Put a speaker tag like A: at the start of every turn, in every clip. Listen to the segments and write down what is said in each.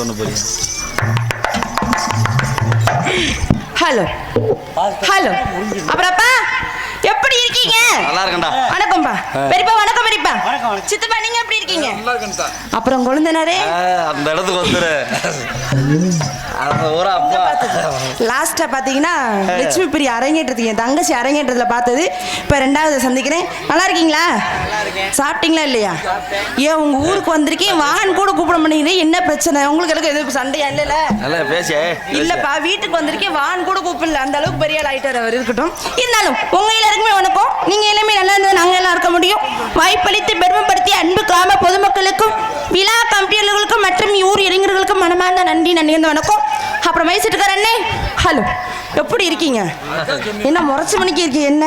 A: பண்ண போறீங்க?
B: Hello hello. அப்புறப்பா எப்படி இருக்கீங்க?
A: நல்லா இருக்கேன்டா.
B: வணக்கம்பா. பெரியப்பா வணக்கம். பெரியப்பா சித்தப்பா நீங்க எப்படி இருக்கீங்க?
C: நல்லா இருக்கேன்டா.
B: அப்புறம் கொழுந்தனாரே
A: அந்த இடத்துக்கு வந்துரு. ஒரு அப்பா
B: லாஸ்டா பாத்தீங்கன்னா லட்சுமி பிரியா அரங்கேற்றதுக்கு என் தங்கச்சி அரங்கேற்றத்துல பார்த்தது. இப்ப ரெண்டாவது சந்திக்கிறேன். நல்லா இருக்கீங்களா? சாப்பிட்டீங்களா இல்லையா? ஏன் உங்க ஊருக்கு வந்திருக்கேன் வான் கூட கூப்பிட மாட்டேங்கிறீங்க, என்ன பிரச்சனை உங்களுக்கு? எதுவும் சண்டையா? இல்ல
A: நல்லா பேச
B: இல்லப்பா, வீட்டுக்கு வந்திருக்கேன் வான் கூட கூப்பிடல, அந்த அளவுக்கு பெரிய ஆள் ஆயிட்டார் அவர். இருக்கட்டும், இருந்தாலும் உங்க எல்லாருக்குமே வணக்கம். நீங்க எல்லாமே நல்லா இருந்தா நாங்க எல்லாம் இருக்க முடியும். வாய்ப்பளித்து பெருமைப்படுத்திய அன்பு கிராம பொதுமக்களுக்கும் விழா கம்பியர்களுக்கும் மற்றும் ஊர் இளைஞர்களுக்கும் மனமார்ந்த நன்றி வணக்கம். அப்புறம் வயசுட்டுக்கார அண்ணே ஹலோ, எப்படி இருக்கீங்க? என்ன முறைச்சு மணிக்கு இருக்கீங்க? என்ன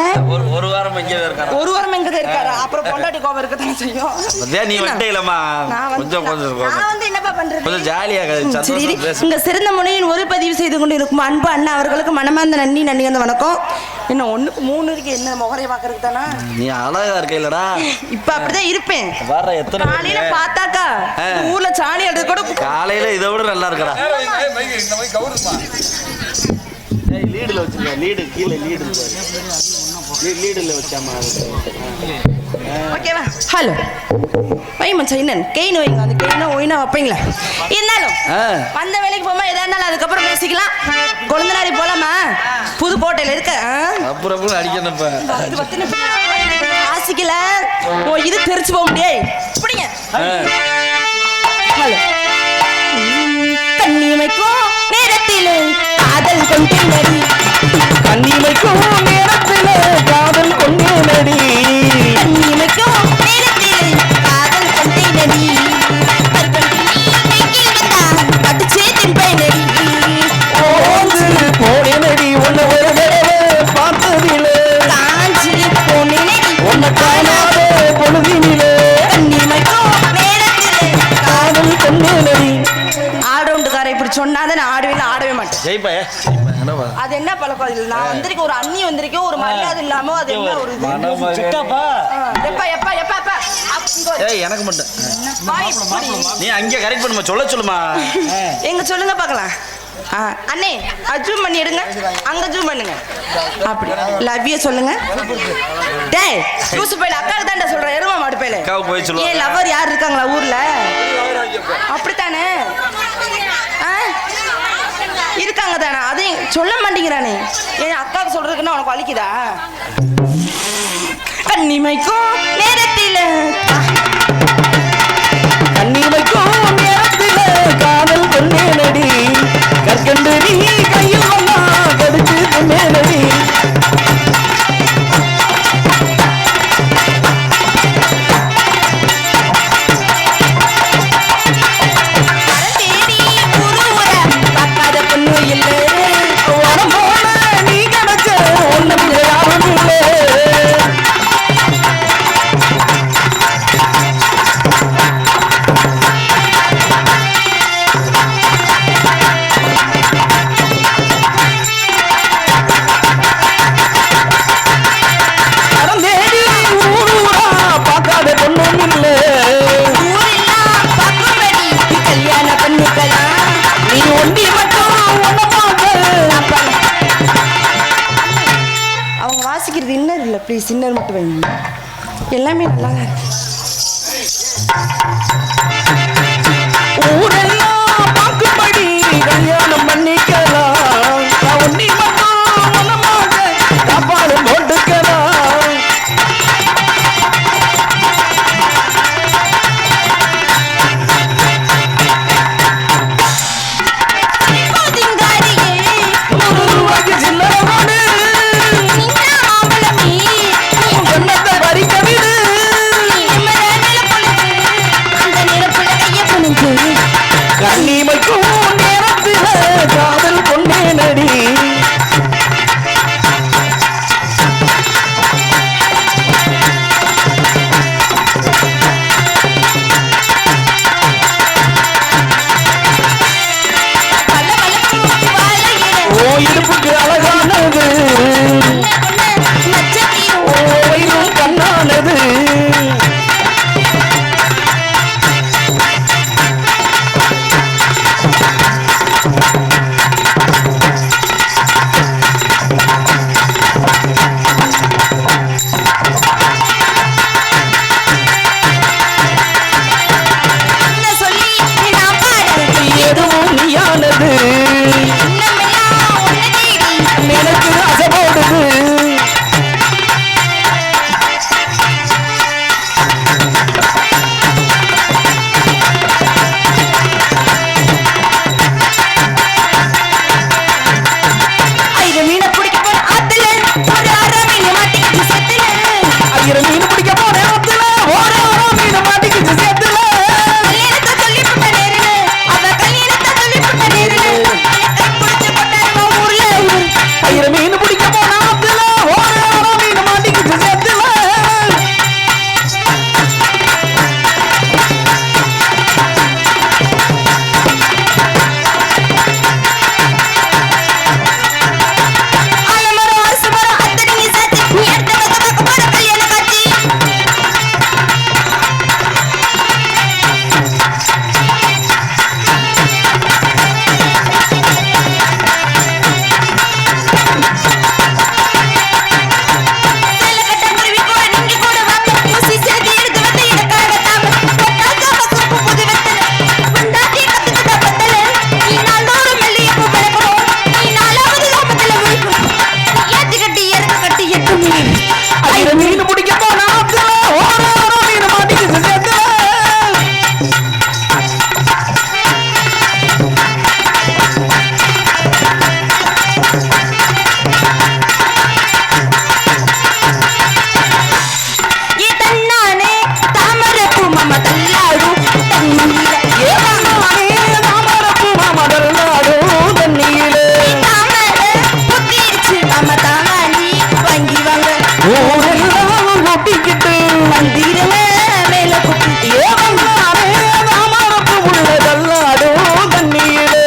A: ஒரு வாரம் இங்கே இருக்காரு.
B: ஒரு வாரம் எங்க இருக்காரு? அப்புறம் பொண்டாட்டி கோபம் இருக்கத்தானே செய்யும்.
A: நீ வந்துட்டேலமா கொஞ்சம்
B: நான் வந்து என்னப்பா பண்றது?
A: கொஞ்சம் ஜாலியாக
B: இங்க சிறந்த முனையில் ஒரு பதிவு செய்து கொண்டு இருக்கும் அன்பு அண்ணா அவர்களுக்கு மனமார்ந்த நன்றி வணக்கம். என்ன 1க்கு 3 இருக்கு, என்ன முகரைய பாக்குறதுக்கு தானா?
A: நீ அழகா இருக்க இல்லடா.
B: இப்ப அப்படிதான் இருப்பேன்.
A: வர எத்தனை
B: காலையில பாத்தாக்கா ஊர்ல சாணி எடுத்து கூட
A: காலையில இதை விட நல்லா இருக்கடா. லீடுல வச்சிருக்க, லீடு கீழே லீடு லீடுல வச்சாமா.
B: ஓகேவா? ஹலோ வை மச்சான், என்ன கெயின் வைங்க, அந்த கெயினா ஒயினா வைப்பீங்களா? இருந்தாலும் வந்த வேலைக்கு போமா எதா இருந்தாலும் அதுக்கப்புறம் பேசிக்கலாம். கொழுந்தனாரி போலாமா? புதுக்கோட்டையில இருக்க
A: அப்புறம் அடிக்கணும்ப்ப
B: ஆசிக்கல இது தெரிச்சு போக முடியாது. பிடிங்க. ஹலோ கண்ணிமைக்கும் நேரத்திலே காதல் கொண்டே நடி,
A: கண்ணிமைக்கும் நேரத்திலே காதல் கொண்டே நடி,
B: கண்ணிமைக்கும் நேரத்திலே காதல் கொண்டே நடி, கட்டுச்சே திம்பை நடி,
A: போனே நடி உன்னை ஒரு தடவை பார்த்ததிலே,
B: காஞ்சி போனே நடி
A: உன்னை காணாத பொழுதினிலே,
B: கண்ணிமைக்கும் நேரத்திலே
A: காதல் கொண்டே நடி.
B: ஆல்ரவுண்டுக்காரை இப்படி சொன்னாதான் நான் ஆடவே மாட்டேன்.
A: ஜெய்பா
B: அது என்ன பழக்கம்? இல்லை நான் வந்திருக்கேன், ஒரு அண்ணி வந்திருக்கேன், ஒரு மரியாதை இல்லாம அது என்ன ஒரு
A: எனக்கு மட்டும் நீ அங்கே கரெக்ட் பண்ணுமா, சொல்லுமா.
B: எங்க சொல்லுங்க பாக்கலாம். அண்ணே ஜூம் பண்ணி எடுங்க, அங்க ஜூம் பண்ணுங்க. அப்படி லவ் யூ சொல்லுங்க. டேய் லூசு பையில அக்காவுக்கு தான்டா சொல்றேன், எருமா மாடு பையில. ஏன் லவ்வர் யார் இருக்காங்களா ஊர்ல? அப்படித்தானே இருக்காங்க தானே, அதையும் சொல்ல மாட்டேங்கிறானே. ஏன் அக்காவுக்கு சொல்றதுக்குன்னா உனக்கு வலிக்குதா? கண்ணிமைக்கும் நேரத்தில்
A: கண்ணிமைக்கும் நேரத்தில் காதல் கொண்டே நடி, கற்கண்டு நீ கையில் வந்தா கடிச்சு கொண்டே நடி.
B: ப்ளீஸ் இன்னர் மட்டும் வைங்க, எல்லாமே நல்லா தான் இருக்கு.
A: ஊரெல்லாம் பார்க்கும்படி கல்யாணம் பண்ணிக்கலாம், ஒன்னி மட்டும் காப்பாடு போட்டுக்கலாம். கண்ணிமைக்கும் நேரத்தில் காதல் கொண்டே நடி, ஓ இடுப்புக்கு அழகானது, ஓ கண்ணானது.
B: மாமா தள்ளாடும் தண்ணியில
A: ஏவனானே தாமரப்பு மாமா தள்ளாடும் தண்ணியிலே
B: தாமரை புத்திருச்சு மாமா தாண்டி வாங்கி வாங்க
A: ஊரெல்லாம் ஒட்டிக்கிட்டு
B: மந்திரம மேல குட்டி
A: ஏவனானே தாமரப்பு உள்ள தள்ளாடும் தண்ணியிலே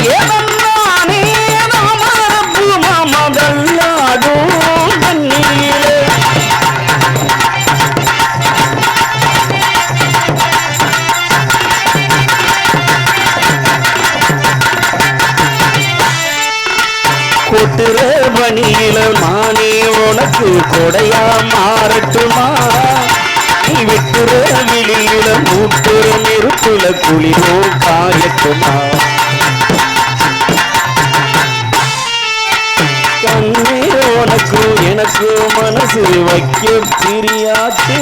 A: ஏவனானே தாமரப்பு மாமா தள்ளாடும் தண்ணியிலே கொட்டுற பணியில மானே உனக்கு கொடையா மாறட்டுமா நீ விட்டுற விழியில மூட்டுற நெருப்புல குளிரோ காயட்டுமா கண்ணே உனக்கு எனக்கு மனசு வைக்க பிரியாத்து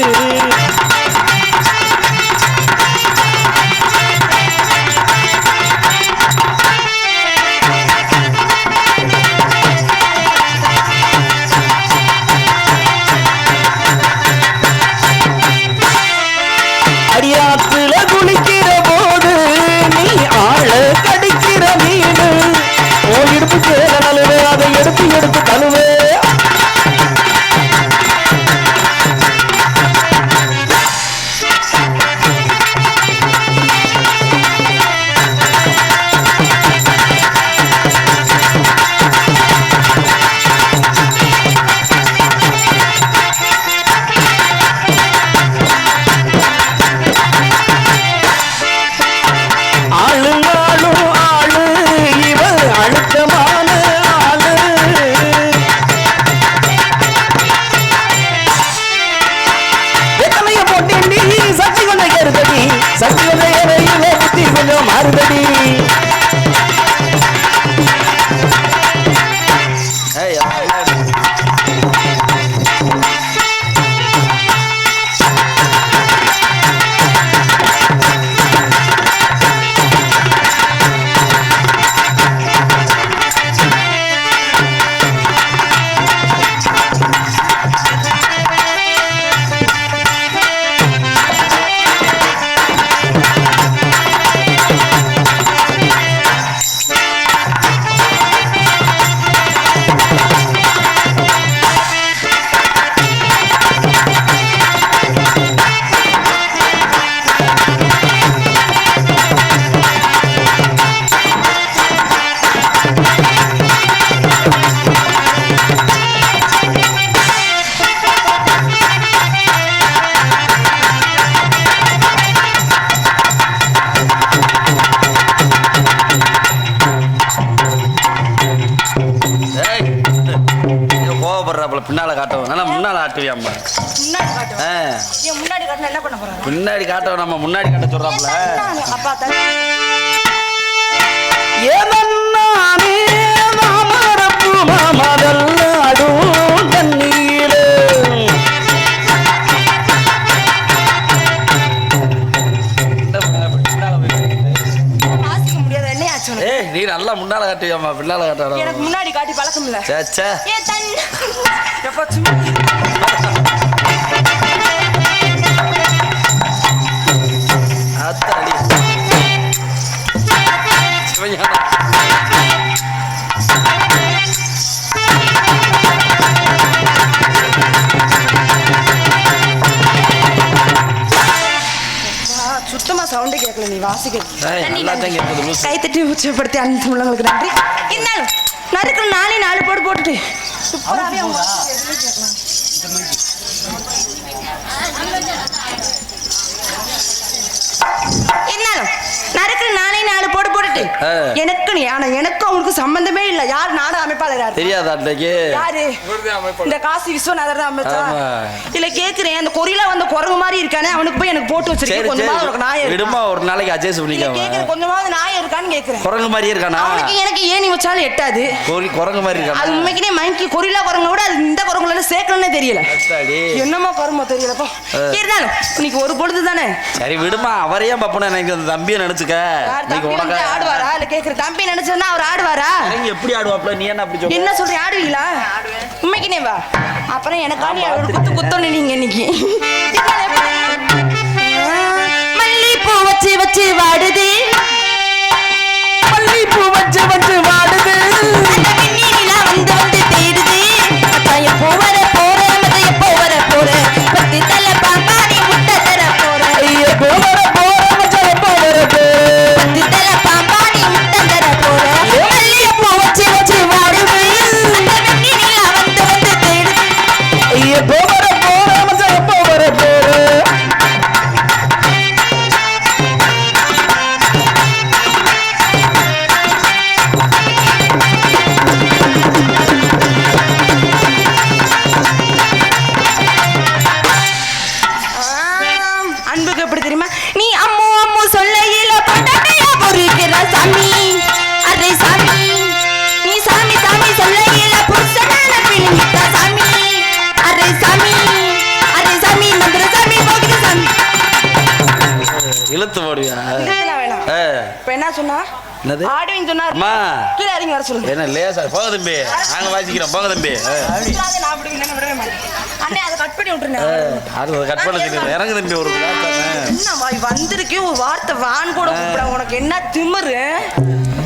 A: அடியாத்துல குளிக்கிற போது நீ ஆள கடிக்கிற மீனு ஓ இடுப்பு சேர நழுவே அதை எடுத்து எடுத்து தழுவே ஆளுங்காலும் ஆளு இவர் அழுத்தமான ஆளு எத்தனைய போட்டேண்டி சக்தி கொஞ்சம் ஏறுதடி சக்தி கொஞ்சம் ஏறையில புத்தி கொஞ்சம் மாறுதடி கோவப்படுறாப்புல பின்னால காட்டவும் நல்லா முன்னால ஆட்டுவியாம்மா
B: முன்னாடி காட்டு ஏன் முன்னாடி காட்டினா என்ன பண்ண போறாங்க
A: பின்னாடி காட்டவும் நம்ம முன்னாடி காட்ட சொல்றாப்புல
B: அப்பா
A: ஏவன்னானே தாமரப்பு மாமா தள்ளாடும் தண்ணீரே
B: வாசிக்க முடியாது என்ன ஆச்சு
A: ஏய் நீ நல்லா முன்னால காட்டுவியாம்மா பின்னால காட்ட
B: எனக்கு முன்னாடி காட்டி பழக்கம் இல்ல
A: சே
B: ஏன் தண்ணி
A: அத்தாடி சிவஞானம்
B: சுத்தமா சவுண்டே கேட்கல நீ
A: எல்லாத்தையும் கேட்குது லூசு.
B: கை தட்டி உச்சப்படுத்தி அனுப்பி உள்ளவங்களுக்கு நன்றி இருந்தாலும் நறுக்கு நானே 4 போடு போட்டுட்டு சூப்பராகவே அவங்க எதுவுமே கேட்கலாம் இருந்தாலும் நறுக்கு நானே 4 போடு போட்டுட்டு கேட்டு எனக்கும் அவனுக்கு சம்பந்தமே இல்ல. யார் நாடக அமைப்பாளர் யாரு
A: தெரியாதா? அன்னைக்கு
B: யாரு இந்த காசி விஸ்வநாதர் தான் அமைச்சா இல்ல கேக்குறேன். அந்த கொரியில வந்த குரங்கு மாதிரி இருக்கானே அவனுக்கு போய் எனக்கு போட்டு வச்சிருக்கேன். கொஞ்சமாவது உனக்கு நாயம்
A: விடுமா? ஒரு நாளைக்கு அட்ஜஸ்ட் பண்ணிக்கலாம்.
B: கேக்குறேன் கொஞ்சமாவது நாயம் இருக்கான்னு கேக்குறேன்.
A: குரங்கு மாதிரி இருக்கானா? அவனுக்கு
B: எனக்கு ஏணி வச்சாலும் எட்டாது.
A: குரங்கு மாதிரி இருக்கானா?
B: அது உண்மைக்குனே மைக்கி கொரியில குரங்க விட அது இந்த குரங்குல சேர்க்கணும்னே தெரியல. என்னமா கருமோ தெரியலப்பா. இருந்தாலும் இன்னைக்கு ஒரு பொழுது தானே.
A: சரி விடுமா. அவரையே பப்புனா எனக்கு அந்த தம்பியை நினைச்சுக்க. நீங்க உனக்கு
B: ஆடுவாரா இல்ல கேக்குற தம்பி நினைச்சா அவர் ஆடுவாரா?
A: எப்படி ஆடுவாப்ல? நீ என்ன அப்படி சொல்ற?
B: என்ன சொல்ற? ஆடுவீங்களா? உண்மைக்குனே வா. அப்புறம் எனக்காண்டி அவரு குத்தணும் நீங்க இன்னைக்கு. மல்லிப்பூ வச்சு வச்சு வாடுது,
A: மல்லிப்பூ வச்சு வச்சு வாடுது,
B: வந்து வந்து தேடுது. எப்போ வர போற எப்போ வர போற பத்தி தலை பாம்பாடி முட்டை தர போற
A: எப்போ வர போற எப்போ வர போற
B: பத்தி தலை பாம்பாடி முட்டை தர போற. மல்லிப்பூ வச்சு வச்சு வாடுது, வந்து வந்து தேடுது.
A: எப்போ வர போற எப்போ வர போற.
B: அன்புக்கு எப்படி தெரியுமா? நீ அம்மு அம்மு சொல்லையில பட்டாட்டையா பொறுக்கிற சாமி. அரே சாமி நீ சாமி சாமி சொல்லையில புருஷனான பிள்ளைங்க சாமி. அரே சாமி மந்திர சாமி போகிற சாமி.
A: இழுத்து போடுவியா?
B: வேணாம். இப்ப என்ன சொன்னா?
A: என்னது
B: ஆடுவின்னு சொன்னா
A: அம்மா
B: கீழே இறங்கி வர சொல்லுங்க.
A: என்ன லேசா போக தம்பி, நாங்க வாசிக்கிறோம். போக தம்பி.
B: நான் அப்படி இல்லைன்னு விடவே மாட்டேன். அண்ணே அதை கட் பண்ணி விட்டுருங்க.
A: அது கட் பண்ண இறங்கு தம்பி. ஒரு
B: என்ன வாய் வந்திருக்கே ஒரு வார்த்தை வான் கூட கூப்பிட. உனக்கு என்ன திமிரு?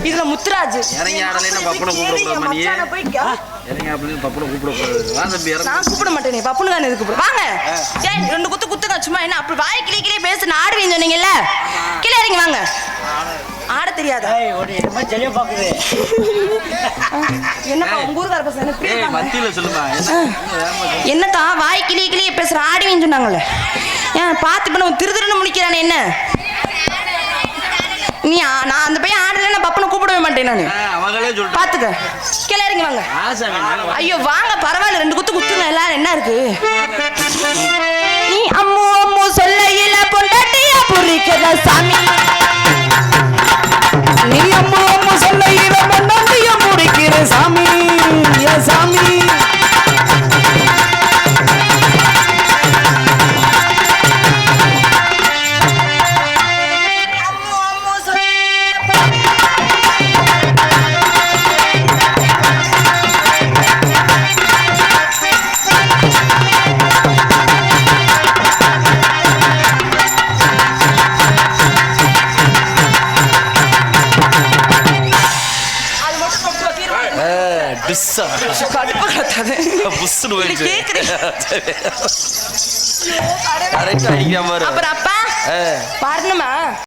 B: இதுல முத்துராஜ்
A: இறங்கி ஆடலைன்னா பப்புனை கூப்பிடக்கூடாது. மணி இறங்கி அப்படின்னு பப்புனை கூப்பிடக்கூடாது. வா தம்பி இறங்க.
B: நான் கூப்பிட மாட்டேனே. பப்புனு தானே கூப்பிடு. வாங்க. ஏய் ரெண்டு குத்துங்க சும்மா. என்ன அப்படி வாய் கிளி கிளி பேசு. நான் ஆடுவேன்னு சொன்னீங்கல்ல. கீழே இறங்கி வாங்க. ஆட தெரியாதா? என்னப்பா உங்க ஊருக்கார பசங்க
A: மத்தியில சொல்லுமா?
B: என்னக்கா வாய் கிளி கிளி பேசுற? ஆடுவேன்னு சொன்னாங்கல்ல. ஏன் பார்த்து பண்ண திருன்னு முடிக்கிறானே என்ன? நீ நான் அந்த பையன் ஆடல நான் பப்பனை கூப்பிடவே மாட்டேன். நான்
A: அவங்களே சொல்லிட்டு
B: பாத்துக்க. கீழே இறங்கி வாங்க. ஐயோ வாங்க பரவாயில்ல. ரெண்டு குத்துங்க. எல்லாரும் என்ன இருக்கு? நீ அம்மு அம்மு சொல்லையில பொண்டாட்டியா புரிக்கிற சாமி.
A: நீ அம்மா அம்மா சொல்லையில பொண்டாட்டியா புரிக்கிற சாமி. சாமி
B: அப்புறம் அப்பா வரணுமா?